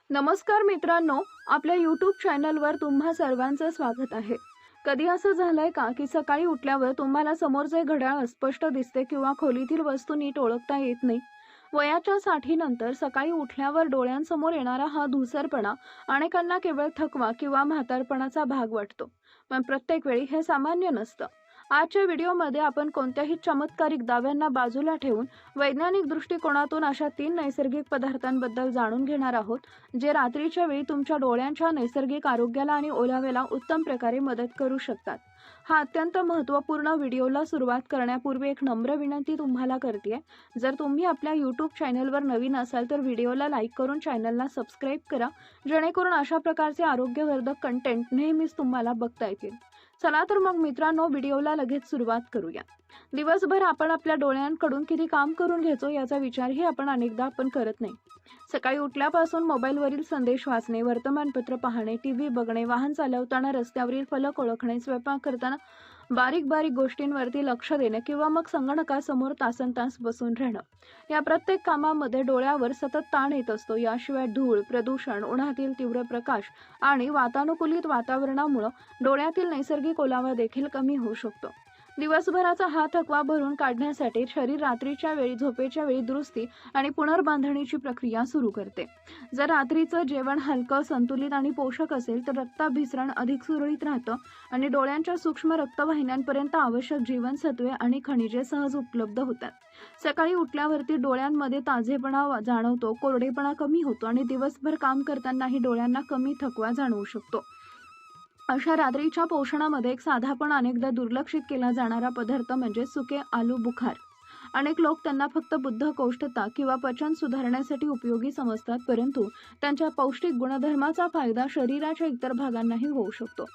नमस्कार मित्रांनो, आपल्या YouTube चॅनलवर तुम्हा सर्वांचं स्वागत आहे. कधी असं झालंय का की सकाळी उठल्यावर तुम्हाला समोरचे घड्याळ अस्पष्ट दिसते किंवा खोलीतील वस्तू नीट ओळखता येत नाही? वयाच्या साठीनंतर सकाळी उठल्यावर डोळ्यांसमोर येणारा हा धुसरपणा अनेकांना केवळ थकवा किंवा म्हातारपणाचा भाग वाटतो. पण प्रत्येक वेळी हे सामान्य नसतं. आजच्या व्हिडिओमध्ये आपण कोणत्याही चमत्कारिक दाव्यांना बाजूला ठेवून वैज्ञानिक दृष्टिकोनातून अशा 3 नैसर्गिक पदार्थांबद्दल जाणून घेणार आहोत, जे रात्रीच्या वेळी तुमच्या डोळ्यांच्या नैसर्गिक आरोग्याला आणि ओलाव्याला उत्तम प्रकारे मदत करू शकतात. हा अत्यंत महत्त्वपूर्ण व्हिडिओला सुरुवात करण्यापूर्वी एक नम्र विनंती तुम्हाला करते. जर तुम्ही आपल्या YouTube चॅनलवर नवीन असाल तर व्हिडिओला लाईक करून चॅनलला सबस्क्राईब करा, जेणेकरून अशा प्रकारचे आरोग्यवर्धक कंटेंट नेहमीच तुम्हाला बघता येतील. चला तर मग मित्रांनो, व्हिडिओला लगेच सुरुवात करूया. दिवसभर आपण आपल्या डोळ्यांकडून किती काम करून घेतो याचा विचारही आपण अनेकदा करत नाही. सकाळी उठल्यापासून मोबाईलवरील संदेश वाचणे, वर्तमानपत्र पाहणे, टीव्ही बघणे, वाहन चालवताना रस्त्यावरील फलक ओळखणे, स्वयंपाक करताना बारीक बारीक गोष्टींवरती लक्ष देणे किंवा मग संगणकासमोर तासनतास बसून राहणं, या प्रत्येक कामामध्ये डोळ्यावर सतत ताण येत असतो. याशिवाय धूळ, प्रदूषण, उन्हातील तीव्र प्रकाश आणि वातानुकूलित वातावरणामुळे डोळ्यातील नैसर्गिक ओलावा देखील कमी होऊ शकतो. दिवसभराचा हा थकवा भरून काढण्यासाठी शरीर रात्रीच्या वेळी झोपेच्या वेळी दुरुस्ती आणि पुनर्बांधणीची प्रक्रिया सुरू करते. जर रात्रीचं जेवण हलकं, संतुलित आणि पोषक असेल तर रक्ताभिसरण अधिक सुरळीत राहतं आणि डोळ्यांच्या सूक्ष्म रक्तवाहिन्यांपर्यंत आवश्यक जीवनसत्वे आणि खनिजे सहज उपलब्ध होतात. सकाळी उठल्यावरती डोळ्यांमध्ये ताजेपणा जाणवतो, कोरडेपणा कमी होतो आणि दिवसभर काम करतानाही डोळ्यांना कमी थकवा जाणवू शकतो. अशा रात्रीच्या पोषणामध्ये एक साधा पण अनेकदा दुर्लक्षित केला जाणारा पदार्थ म्हणजे सुके आलू बुखार. अनेक लोक त्यांना फक्त बद्धकोष्ठता किंवा पचन सुधारण्यासाठी उपयोगी समजतात, परंतु त्यांच्या पौष्टिक गुणधर्माचा फायदा शरीराच्या इतर भागांनाही होऊ शकतो.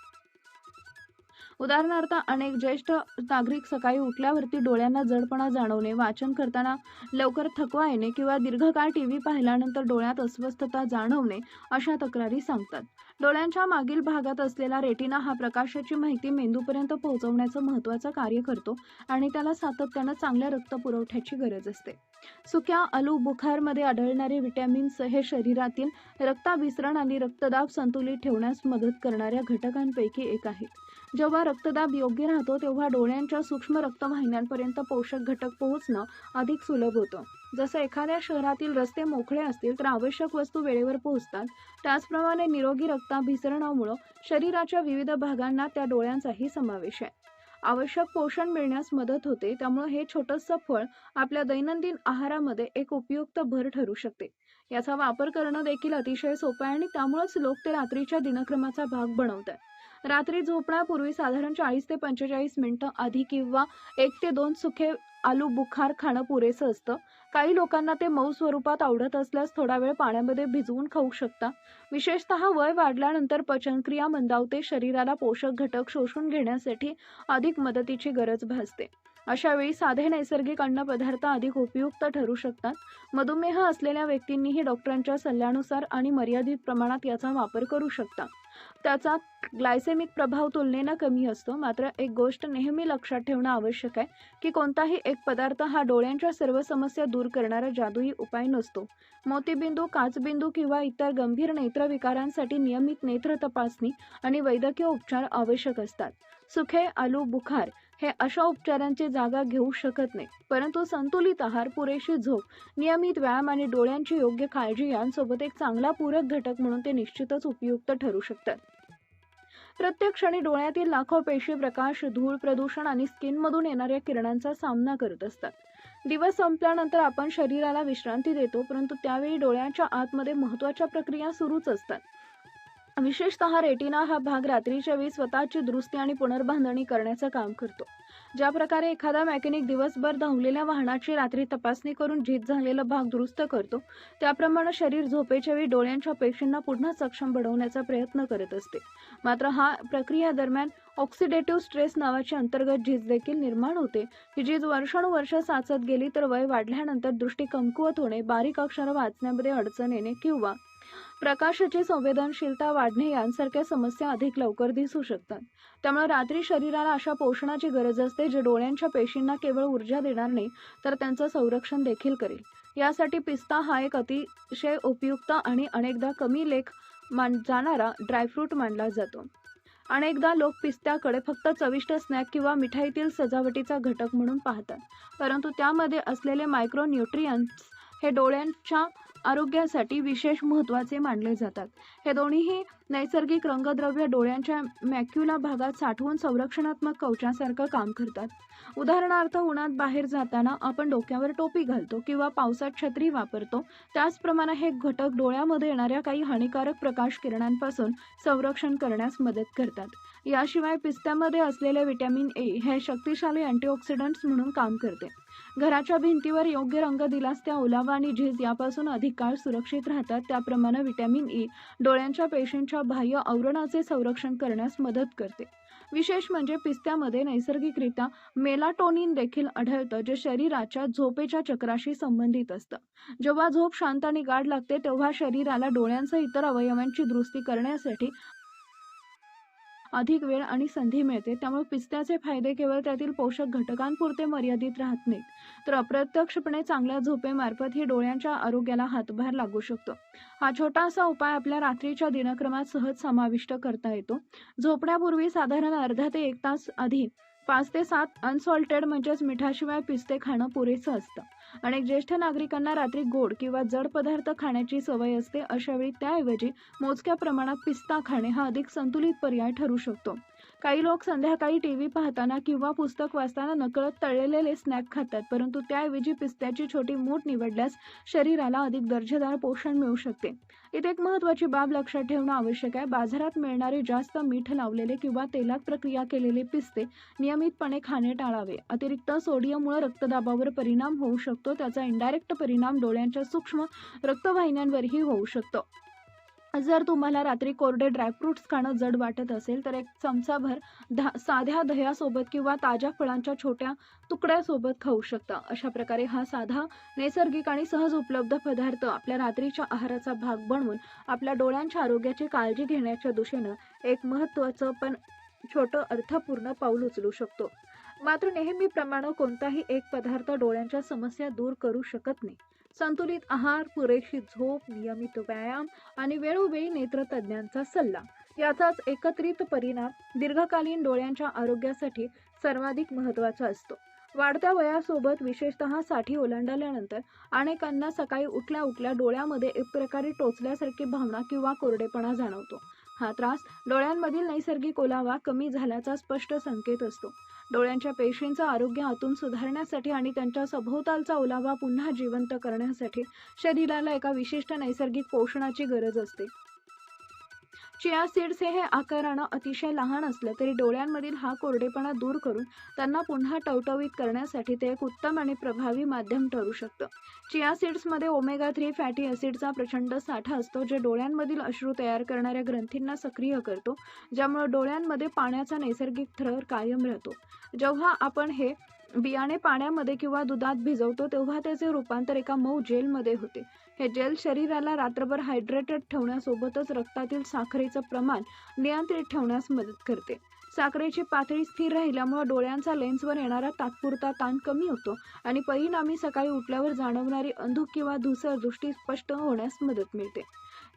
उदाहरणार्थ, अनेक ज्येष्ठ नागरिक सकाळी उठल्यावरती डोळ्यांना जडपणा जाणवणे, वाचन करताना लवकर थकवा येणे किंवा दीर्घकाळ टीव्ही पाहिल्यानंतर डोळ्यात अस्वस्थता जाणवणे अशा तक्रारी सांगतात. डोळ्यांच्या मागील भागात असलेला रेटिना हा प्रकाशाची माहिती मेंदूपर्यंत पोहोचवण्याचं महत्त्वाचं कार्य करतो आणि त्याला सातत्यानं चांगल्या रक्तपुरवठ्याची गरज असते. सुक्या आलू बुखारमध्ये आढळणारे व्हिटॅमिन्स हे शरीरातील रक्ताभिसरण आणि रक्तदाब संतुलित ठेवण्यास मदत करणाऱ्या घटकांपैकी एक आहे. जेव्हा रक्तदाब योग्य राहतो तेव्हा डोळ्यांच्या सूक्ष्म रक्तवाहिन्यांपर्यंत पोषक घटक पोहोचणं अधिक सुलभ होतं. जसं एखाद्या शहरातील रस्ते मोकळे असतील तर आवश्यक वस्तू वेळेवर पोहोचतात, त्याचप्रमाणे निरोगी रक्ताभिसरणामुळे शरीराच्या विविध भागांना त्या डोळ्यांचाही समावेश आहे. आवश्यक पोषण मिळण्यास मदत होते. त्यामुळे हे छोटंसं फळ आपल्या दैनंदिन आहारामध्ये एक उपयुक्त भर ठरू शकते. याचा वापर करणं देखील अतिशय सोपं आहे आणि त्यामुळेच लोक ते रात्रीच्या दिनक्रमाचा भाग बनवतात. रात्री झोपण्यापूर्वी साधारण 40 ते 45 मिनिटं आधी किंवा 1 ते 2 सुखे आलू बुखार खाणं पुरेसं असतं. काही लोकांना ते मऊ स्वरूपात आवडत असल्यास थोडा वेळ पाण्यामध्ये भिजवून खाऊ शकता. विशेषतः वय वाढल्यानंतर पचनक्रिया मंदावते, शरीराला पोषक घटक शोषून घेण्यासाठी अधिक मदतीची गरज भासते. अशा वेळी साधे नैसर्गिक अन्नपदार्थ अधिक उपयुक्त ठरू शकतात. मधुमेह असलेल्या व्यक्तींनीही डॉक्टरांच्या सल्ल्यानुसार आणि मर्यादित प्रमाणात याचा वापर करू शकता. त्याचा ग्लायसेमिक प्रभाव तुलनेनं कमी असतो. मात्र एक गोष्ट नेहमी लक्षात ठेवणं आवश्यक आहे की कोणताही एक पदार्थ हा डोळ्यांच्या सर्व समस्या दूर करणारा जादुई उपाय नसतो. मोतीबिंदू, काचबिंदू किंवा इतर गंभीर नेत्रविकारांसाठी नियमित नेत्र तपासणी आणि वैद्यकीय उपचार आवश्यक असतात. सुखे आलू बुखार हे अशा उपचारांची जागा घेऊ शकत नाही, परंतु संतुलित आहार, पुरेशी झोप, नियमित व्यायाम आणि डोळ्यांची योग्य काळजी यांसोबत एक चांगला पूरक घटक म्हणून ते निश्चितच उपयुक्त ठरू शकतात. प्रत्येक क्षणी डोळ्यातील लाखो पेशी प्रकाश, धूळ, प्रदूषण आणि स्किनमधून येणाऱ्या किरणांचा सामना करत असतात. दिवस संपल्यानंतर आपण शरीराला विश्रांती देतो, परंतु त्यावेळी डोळ्यांच्या आतमध्ये महत्त्वाच्या प्रक्रिया सुरूच असतात. विशेषतः रेटिना हा भाग रात्रीच्या वेळी स्वतःची दुरुस्ती आणि पुनर्बांधणी करण्याचं काम करतो. ज्या प्रकारे एखादा मेकॅनिक दिवसभर धावलेल्या वाहनाची रात्री तपासणी करून झीज झालेला भाग दुरुस्त करतो, त्याप्रमाणे शरीर झोपेच्या वेळी डोळ्यांच्या पेशींना पुन्हा सक्षम बनवण्याचा प्रयत्न करत असते. मात्र हा प्रक्रियेदरम्यान ऑक्सिडेटिव्ह स्ट्रेस नावाची अंतर्गत झीज देखील निर्माण होते. ही झीज वर्षानुवर्ष साचत गेली तर वय वाढल्यानंतर दृष्टी कमकुवत होणे, बारीक अक्षर वाचण्यामध्ये अडचण येणे किंवा प्रकाशाची संवेदनशीलता वाढणे यांसारख्या समस्या अधिक लवकर दिसू शकतात. त्यामुळे रात्री शरीराला अशा पोषणाची गरज असते जे डोळ्यांच्या पेशींना केवळ ऊर्जा देणार नाही तर त्यांचं संरक्षण देखील करेल. यासाठी पिस्ता हा एक अतिशय उपयुक्त आणि अनेकदा कमी लेख जाणारा ड्रायफ्रूट मानला जातो. अनेकदा लोक पिस्त्याकडे फक्त चविष्ट स्नॅक किंवा मिठाईतील सजावटीचा घटक म्हणून पाहतात, परंतु त्यामध्ये असलेले मायक्रोन्यूट्रियंट्स हे डोळ्यांच्या आरोग्यासाठी विशेष महत्त्वाचे मानले जातात. हे दोन्हीही नैसर्गिक रंगद्रव्य डोळ्यांच्या मॅक्युला भागात साठवून संरक्षणात्मक कवचासारखं काम करतात. उदाहरणार्थ, उन्हात बाहेर जाताना आपण डोक्यावर टोपी घालतो किंवा पावसात छत्री वापरतो, त्याचप्रमाणे हे घटक डोळ्यामध्ये येणाऱ्या काही हानिकारक प्रकाश किरणांपासून संरक्षण करण्यास मदत करतात. याशिवाय पिस्त्यामध्ये असलेले व्हिटॅमिन ए हे शक्तिशाली अँटीऑक्सिडंट्स म्हणून काम करते. घराच्या भिंतीवर योग्य रंग दिल्यास त्या ओलावा आणि झीज यापासून अधिक काळ सुरक्षित राहतात. त्याप्रमाणे व्हिटॅमिन ई डोळ्यांच्या पेशींच्या बाह्य आवरणाचे संरक्षण करण्यास मदत करते. विशेष म्हणजे पिस्त्यामध्ये नैसर्गिकरित्या मेलाटोनिन देखील आढळतं, जे शरीराच्या झोपेच्या चक्राशी संबंधित असतं. जेव्हा झोप शांत आणि गाढ लागते तेव्हा शरीराला डोळ्यांसह इतर अवयवांची दुरुस्ती करण्यासाठी अधिक वेळ आणि संधी मिळते. त्यामुळे पिस्त्याचे फायदे केवळ त्यातील पोषक घटकांपुरते मर्यादित राहत नाहीत, तर अप्रत्यक्षपणे चांगल्या झोपेमार्फतही डोळ्यांच्या आरोग्याला हातभार लागू शकतो. हा छोटासा उपाय आपल्या रात्रीच्या दिनक्रमात सहज समाविष्ट करता येतो. झोपण्यापूर्वी साधारण अर्धा ते 1 तास आधी 5 ते 7 अनसॉल्टेड म्हणजेच मिठाशिवाय पिस्ते खाणं पुरेसं असतं. अनेक ज्येष्ठ नागरिकांना रात्री गोड किंवा जड पदार्थ खाण्याची सवय असते. अशावेळी त्याऐवजी मोजक्या प्रमाणात पिस्ता खाणे हा अधिक संतुलित पर्याय ठरू शकतो. काही लोक संध्याकाळी टीव्ही पाहताना किंवा पुस्तक वाचताना नकळत तळलेले स्नॅक खातात, परंतु त्याऐवजी पिस्त्याची छोटी मूठ निवडल्यास शरीराला अधिक दर्जेदार पोषण मिळू शकते. इथे एक महत्त्वाची बाब लक्षात ठेवणं आवश्यक आहे. बाजारात मिळणारे जास्त मीठ लावलेले किंवा तेलात प्रक्रिया केलेले पिस्ते नियमितपणे खाणे टाळावे. अतिरिक्त सोडियममुळे रक्तदाबावर परिणाम होऊ शकतो. त्याचा इनडायरेक्ट परिणाम डोळ्यांच्या सूक्ष्म रक्तवाहिन्यांवरही होऊ शकतो. जर तुम्हाला रात्री कोरडे ड्रायफ्रुट्स खाणं जड वाटत असेल तर 1 चमचाभर साध्या दह्यासोबत किंवा ताज्या फळांच्या छोट्या तुकड्यासोबत खाऊ शकता. अशा प्रकारे हा साधा, नैसर्गिक आणि सहज उपलब्ध पदार्थ आपल्या रात्रीच्या आहाराचा भाग बनवून आपल्या डोळ्यांच्या आरोग्याची काळजी घेण्याच्या दिशेनं एक महत्त्वाचं पण छोटं अर्थपूर्ण पाऊल उचलू शकतो. मात्र नेहमीप्रमाणे कोणताही एक पदार्थ डोळ्यांच्या समस्या दूर करू शकत नाही. संतुलित आहार, पुरेशी झोप, नियमित व्यायाम आणि वेळोवेळी नेत्रतज्ञांचा सल्ला याचाच एकत्रित परिणाम दीर्घकालीन डोळ्यांच्या आरोग्यासाठी सर्वाधिक महत्त्वाचा असतो. वाढत्या वयासोबत विशेषतः 60 ओलांडल्यानंतर अनेकांना सकाळी उठल्या उठल्या डोळ्यामध्ये एक प्रकारे टोचल्यासारखी भावना किंवा कोरडेपणा जाणवतो. हा त्रास डोळ्यांमधील नैसर्गिक ओलावा कमी झाल्याचा स्पष्ट संकेत असतो. डोळ्यांच्या पेशींचं आरोग्य आतून सुधारण्यासाठी आणि त्यांच्या सभोवतालचा ओलावा पुन्हा जिवंत करण्यासाठी शरीराला एका विशिष्ट नैसर्गिक पोषणाची गरज असते. चिया सीड्स हे आकारानं अतिशय लहान असलं तरी डोळ्यांमधील हा कोरडेपणा दूर करून त्यांना पुन्हा टवटवीत करण्यासाठी ते एक उत्तम आणि प्रभावी माध्यम ठरू शकतं. चिया सीड्समध्ये ओमेगा 3 फॅटी ॲसिडचा प्रचंड साठा असतो, जे डोळ्यांमधील अश्रू तयार करणाऱ्या ग्रंथींना सक्रिय करतो, ज्यामुळे डोळ्यांमध्ये पाण्याचा नैसर्गिक थर कायम राहतो. जेव्हा आपण हे बियाणे पाण्यामध्ये किंवा दुधात भिजवतो तेव्हा त्याचे रूपांतर एका मऊ जेलमध्ये होते. हे जेल शरीराला रात्रभर हायड्रेटेड ठेवण्यासोबतच रक्तातील साखरेचं प्रमाण नियंत्रित ठेवण्यास मदत करते. साखरेची पातळी स्थिर राहिल्यामुळे डोळ्यांचा लेन्सवर येणारा तात्पुरता ताण कमी होतो आणि परिणामी सकाळी उठल्यावर जाणवणारी अंधुक किंवा धूसर दृष्टी स्पष्ट होण्यास मदत मिळते.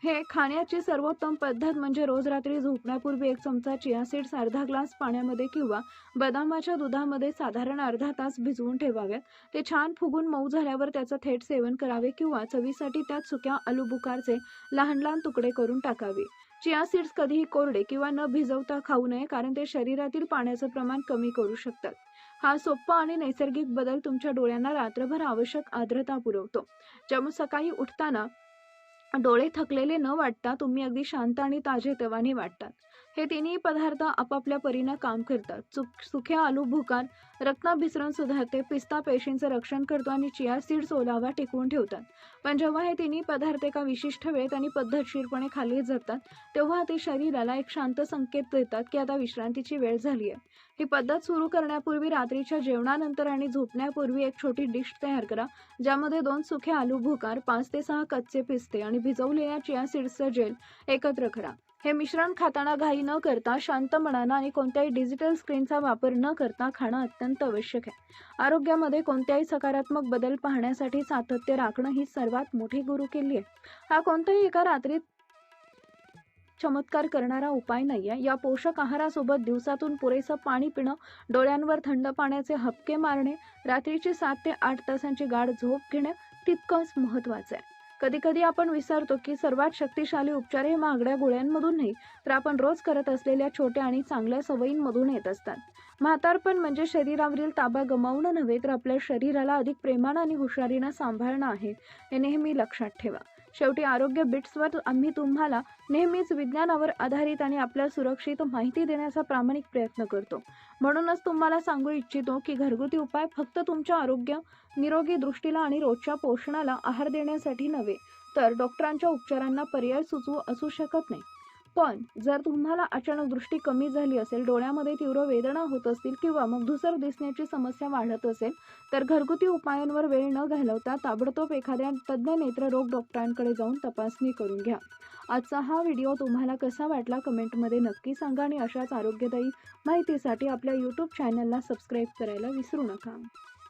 हे खाण्याची सर्वोत्तम पद्धत म्हणजे रोज रात्री झोपण्यापूर्वी 1 चमचा चिया सीड्स अर्धा ग्लास पाण्यामध्ये किंवा बदामाच्या दुधामध्ये साधारण अर्धा तास भिजवून ठेवाव्यात. ते छान फुगून मऊ झाल्यावर त्याचं थेट सेवन करावे किंवा चवीसाठी त्यात सुक्या आलूबुखारचे लहान लहान तुकडे करून टाकावे. चिया सीड्स कधीही कोरडे किंवा न भिजवता खाऊ नये, कारण ते शरीरातील पाण्याचं प्रमाण कमी करू शकतात. हा सोपा आणि नैसर्गिक बदल तुमच्या डोळ्यांना रात्रभर आवश्यक आर्द्रता पुरवतो, ज्यामुळे सकाळी उठताना डोळे थकलेले न वाटता तुम्ही अगदी शांत आणि ताजेतवाने वाटतात. हे तिन्ही पदार्थ आपापल्या परीनं काम करतात. सुखे आलू भुकार रक्ताभिसरण सुधारते, पिस्ता पेशींचं रक्षण करतो आणि चिया सीड्स ओलावा टिकवून ठेवतात. पण जेव्हा हे तिन्ही पदार्थ एका विशिष्ट वेळेत आणि पद्धतशीरपणे खाल्ले जातात तेव्हा ते शरीराला एक शांत संकेत देतात की आता विश्रांतीची वेळ झाली आहे. ही पद्धत सुरू करण्यापूर्वी रात्रीच्या जेवणानंतर आणि झोपण्यापूर्वी एक छोटी डिश तयार करा, ज्यामध्ये 2 सुखे आलू भुकार, 5 ते 6 कच्चे पिस्ते आणि भिजवलेल्या चिया सीड्सचं जेल एकत्र करा. हे मिश्रण खाताना घाई न करता शांत मनानं आणि कोणत्याही डिजिटल स्क्रीनचा वापर न करता खाणं अत्यंत आवश्यक आहे. आरोग्यामध्ये कोणत्याही सकारात्मक बदल पाहण्यासाठी सातत्य राखणं ही सर्वात मोठी गुरुकिल्ली आहे. हा कोणत्याही एका रात्रीत चमत्कार करणारा उपाय नाहीये. या पोषक आहारासोबत दिवसातून पुरेसं पाणी पिणं, डोळ्यांवर थंड पाण्याचे हबके मारणे, रात्रीची 7 ते 8 तासांची गाढ झोप घेणे तितकंच महत्त्वाचं आहे. कधी-कधी आपण विसरतो की सर्वात शक्तिशाली उपचार हे महागड्या गोळ्यांमधून नाही, तर आपण रोज करत असलेल्या छोट्या आणि चांगल्या सवयींमधून येत असतात. म्हातारपण म्हणजे शरीरावरील ताबा गमावणं नव्हे, तर आपल्या शरीराला अधिक प्रेमानं आणि हुशारीनं सांभाळणं आहे, हे नेहमी लक्षात ठेवा. शेवटी आरोग्य बिट्सवर आम्ही तुम्हाला नेहमीच विज्ञानावर आधारित आणि आपल्या सुरक्षित माहिती देण्याचा प्रामाणिक प्रयत्न करतो. म्हणूनच तुम्हाला सांगू इच्छितो की घरगुती उपाय फक्त तुमच्या आरोग्य, निरोगी दृष्टीला आणि रोजच्या पोषणाला आहार देण्यासाठी नव्हे, तर डॉक्टरांच्या उपचारांना पर्याय असू शकत नाही. पण जर तुम्हाला अचानक दृष्टी कमी झाली असेल, डोळ्यामध्ये तीव्र वेदना होत असतील किंवा मग धूसर दिसण्याची समस्या वाढत असेल, तर घरगुती उपायांवर वेळ न घालवता ताबडतोब एखाद्या तज्ज्ञ नेत्ररोग डॉक्टरांकडे जाऊन तपासणी करून घ्या. आजचा हा व्हिडिओ तुम्हाला कसा वाटला कमेंटमध्ये नक्की सांगा आणि अशाच आरोग्यदायी माहितीसाठी आपल्या यूट्यूब चॅनलला सबस्क्राईब करायला विसरू नका.